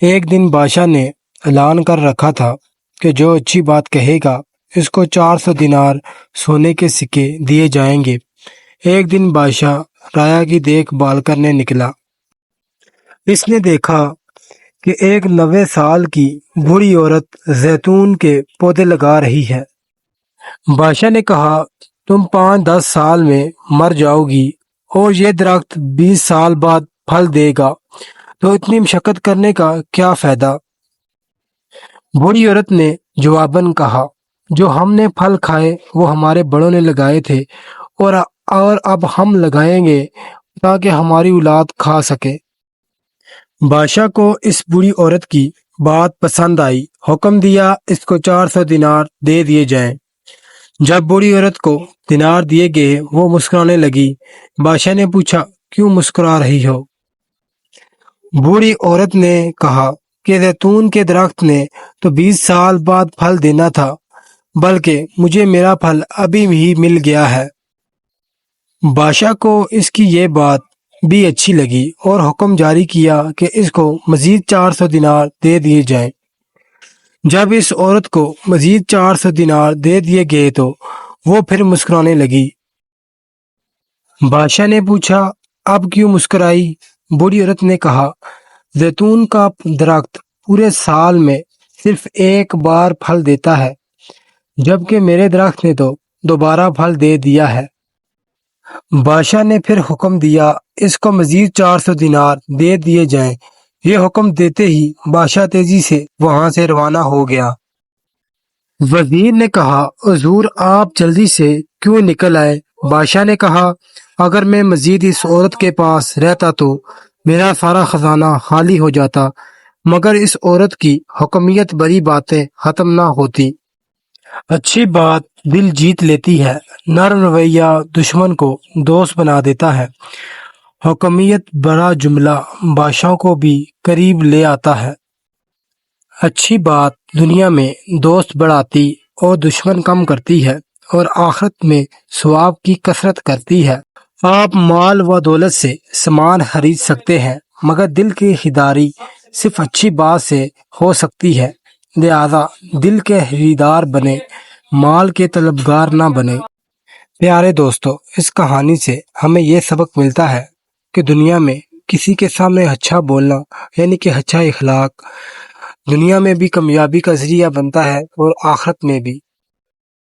ایک دن بادشاہ نے اعلان کر رکھا تھا کہ جو اچھی بات کہے گا اس کو 400 دینار سونے کے سکے دیے جائیں گے۔ ایک دن بادشاہ رایا کی دیکھ بھال کرنے نکلا۔ اس نے دیکھا کہ ایک 90 سال کی بوڑھی عورت زیتون کے پودے لگا رہی ہے۔ بادشاہ نے کہا، تم 5-10 سال میں مر جاؤ گی اور یہ درخت 20 سال بعد پھل دے گا، تو اتنی مشقت کرنے کا کیا فائدہ؟ بوڑھی عورت نے جواباً کہا، جو ہم نے پھل کھائے وہ ہمارے بڑوں نے لگائے تھے اور اب ہم لگائیں گے تاکہ ہماری اولاد کھا سکے۔ بادشاہ کو اس بوڑھی عورت کی بات پسند آئی، حکم دیا اس کو 400 دینار دے دیے جائیں۔ جب بوڑھی عورت کو دینار دیے گئے وہ مسکرانے لگی۔ بادشاہ نے پوچھا، کیوں مسکرا رہی ہو؟ بوڑھی عورت نے کہا کہ زیتون کے درخت نے تو 20 سال بعد پھل دینا تھا، بلکہ مجھے میرا پھل ابھی ہی مل گیا ہے۔ بادشاہ کو اس کی یہ بات بھی اچھی لگی اور حکم جاری کیا کہ اس کو مزید 400 دینار دے دیے جائیں۔ جب اس عورت کو مزید 400 دینار دے دیے گئے تو وہ پھر مسکرانے لگی۔ بادشاہ نے پوچھا، اب کیوں مسکرائی؟ بوڑھی عورت نے کہا، زیتون کا درخت پورے سال میں صرف ایک بار پھل دیتا ہے، جبکہ میرے درخت نے تو دوبارہ پھل دے دیا ہے۔ بادشاہ نے پھر حکم دیا اس کو مزید 400 دینار دے دیے جائیں۔ یہ حکم دیتے ہی بادشاہ تیزی سے وہاں سے روانہ ہو گیا۔ وزیر نے کہا، حضور آپ جلدی سے کیوں نکل آئے؟ بادشاہ نے کہا، اگر میں مزید اس عورت کے پاس رہتا تو میرا سارا خزانہ خالی ہو جاتا، مگر اس عورت کی حکمیت بڑی باتیں ختم نہ ہوتی۔ اچھی بات دل جیت لیتی ہے، نرم رویہ دشمن کو دوست بنا دیتا ہے۔ حکمیت بڑا جملہ بادشاہ کو بھی قریب لے آتا ہے۔ اچھی بات دنیا میں دوست بڑھاتی اور دشمن کم کرتی ہے اور آخرت میں ثواب کی کثرت کرتی ہے۔ آپ مال و دولت سے سامان خرید سکتے ہیں، مگر دل کی خریداری صرف اچھی بات سے ہو سکتی ہے، لہذا دل کے خریدار بنے، مال کے طلبگار نہ بنے۔ پیارے دوستو، اس کہانی سے ہمیں یہ سبق ملتا ہے کہ دنیا میں کسی کے سامنے اچھا بولنا یعنی کہ اچھا اخلاق دنیا میں بھی کامیابی کا ذریعہ بنتا ہے اور آخرت میں بھی۔